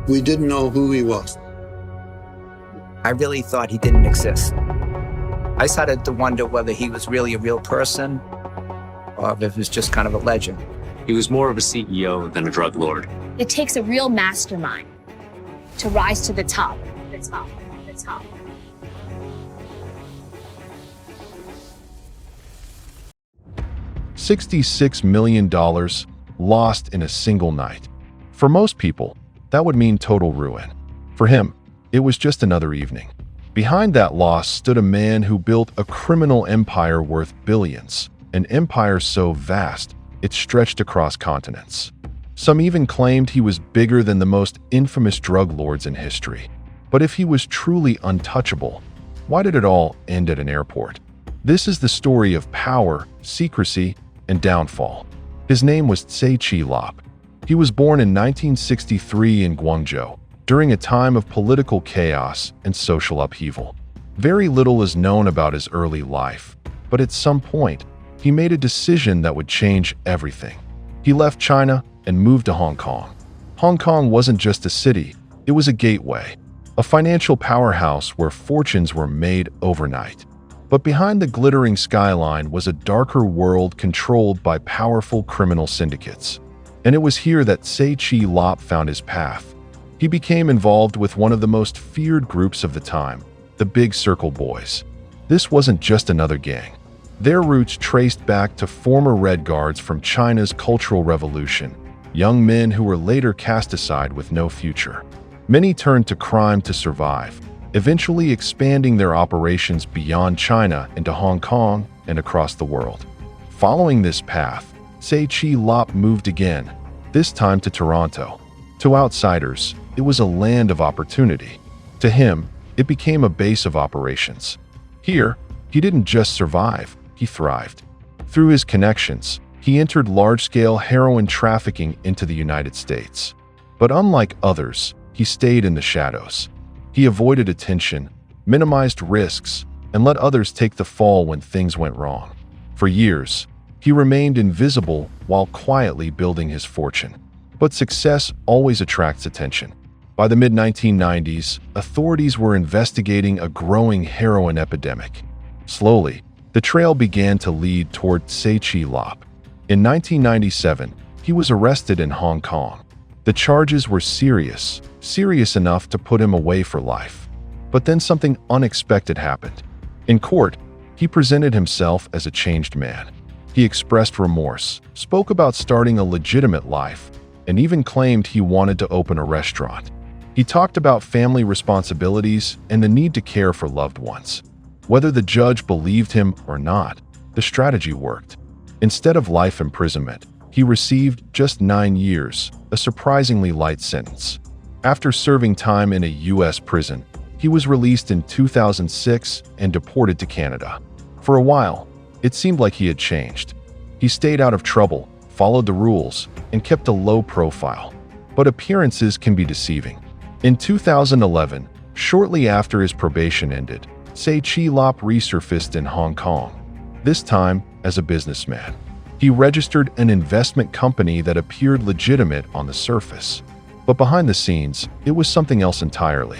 We didn't know who he was. I really thought he didn't exist. I started to wonder whether he was really a real person or if it was just kind of a legend. He was more of a CEO than a drug lord. It takes a real mastermind to rise to the top. The top. The top. $66 million lost in a single night. For most people, that would mean total ruin. For him, it was just another evening. Behind that loss stood a man who built a criminal empire worth billions, an empire so vast it stretched across continents. Some even claimed he was bigger than the most infamous drug lords in history. But if he was truly untouchable, why did it all end at an airport? This is the story of power, secrecy, and downfall. His name was Tse Chi Lop. He was born in 1963 in Guangzhou, during a time of political chaos and social upheaval. Very little is known about his early life, but at some point, he made a decision that would change everything. He left China and moved to Hong Kong. Hong Kong wasn't just a city, it was a gateway, a financial powerhouse where fortunes were made overnight. But behind the glittering skyline was a darker world controlled by powerful criminal syndicates. And it was here that Tse Chi Lop found his path. He became involved with one of the most feared groups of the time, the Big Circle Boys. This wasn't just another gang. Their roots traced back to former Red Guards from China's Cultural Revolution, young men who were later cast aside with no future. Many turned to crime to survive, eventually expanding their operations beyond China into Hong Kong and across the world. Following this path, Tse Chi Lop moved again, this time to Toronto. To outsiders, it was a land of opportunity. To him, it became a base of operations. Here, he didn't just survive, he thrived. Through his connections, he entered large-scale heroin trafficking into the United States. But unlike others, he stayed in the shadows. He avoided attention, minimized risks, and let others take the fall when things went wrong. For years, he remained invisible while quietly building his fortune. But success always attracts attention. By the mid-1990s, authorities were investigating a growing heroin epidemic. Slowly, the trail began to lead toward Tse Chi Lop. In 1997, he was arrested in Hong Kong. The charges were serious enough to put him away for life. But then something unexpected happened. In court, he presented himself as a changed man. He expressed remorse, spoke about starting a legitimate life, and even claimed he wanted to open a restaurant. He talked about family responsibilities and the need to care for loved ones. Whether the judge believed him or not, the strategy worked. Instead of life imprisonment, he received just 9 years, a surprisingly light sentence. After serving time in a U.S. prison, he was released in 2006 and deported to Canada. For a while, it seemed like he had changed. He stayed out of trouble, followed the rules, and kept a low profile. But appearances can be deceiving. In 2011, shortly after his probation ended, Tse Chi Lop resurfaced in Hong Kong, this time as a businessman. He registered an investment company that appeared legitimate on the surface. But behind the scenes, it was something else entirely.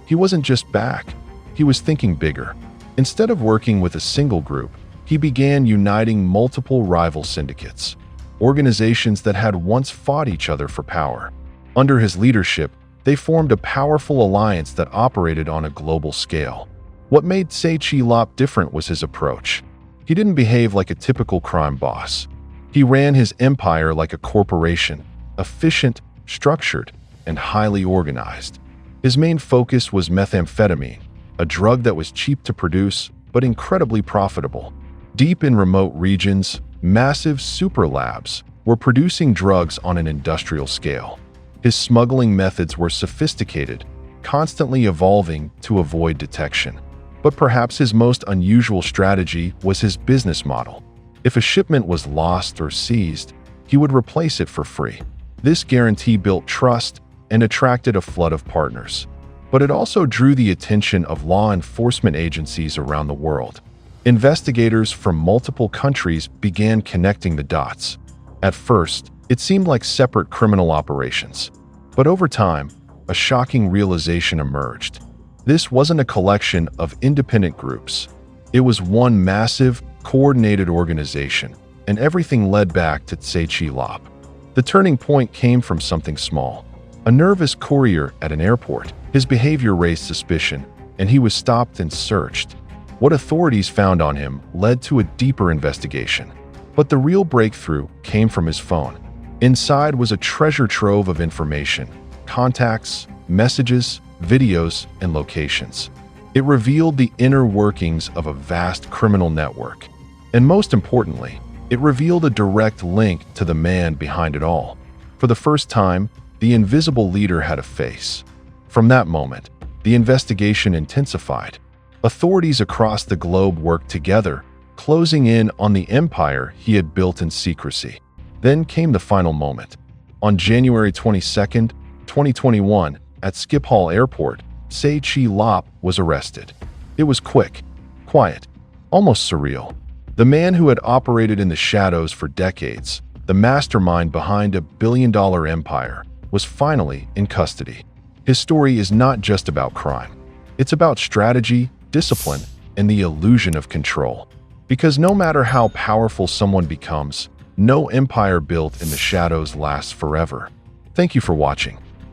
He wasn't just back, he was thinking bigger. Instead of working with a single group, he began uniting multiple rival syndicates, organizations that had once fought each other for power. Under his leadership, they formed a powerful alliance that operated on a global scale. What made Tse Chi Lop different was his approach. He didn't behave like a typical crime boss. He ran his empire like a corporation, efficient, structured, and highly organized. His main focus was methamphetamine, a drug that was cheap to produce but incredibly profitable. Deep in remote regions, massive super labs were producing drugs on an industrial scale. His smuggling methods were sophisticated, constantly evolving to avoid detection. But perhaps his most unusual strategy was his business model. If a shipment was lost or seized, he would replace it for free. This guarantee built trust and attracted a flood of partners. But it also drew the attention of law enforcement agencies around the world. Investigators from multiple countries began connecting the dots. At first, it seemed like separate criminal operations. But over time, a shocking realization emerged. This wasn't a collection of independent groups. It was one massive, coordinated organization, and everything led back to Tse Chi Lop. The turning point came from something small. A nervous courier at an airport. His behavior raised suspicion, and he was stopped and searched. What authorities found on him led to a deeper investigation. But the real breakthrough came from his phone. Inside was a treasure trove of information: contacts, messages, videos, and locations. It revealed the inner workings of a vast criminal network. And most importantly, it revealed a direct link to the man behind it all. For the first time, the invisible leader had a face. From that moment, the investigation intensified. Authorities across the globe worked together, closing in on the empire he had built in secrecy. Then came the final moment. On January 22, 2021, at Schiphol Airport, Tse Chi Lop was arrested. It was quick, quiet, almost surreal. The man who had operated in the shadows for decades, the mastermind behind a billion-dollar empire, was finally in custody. His story is not just about crime. It's about strategy, discipline, and the illusion of control. Because no matter how powerful someone becomes, no empire built in the shadows lasts forever. Thank you for watching.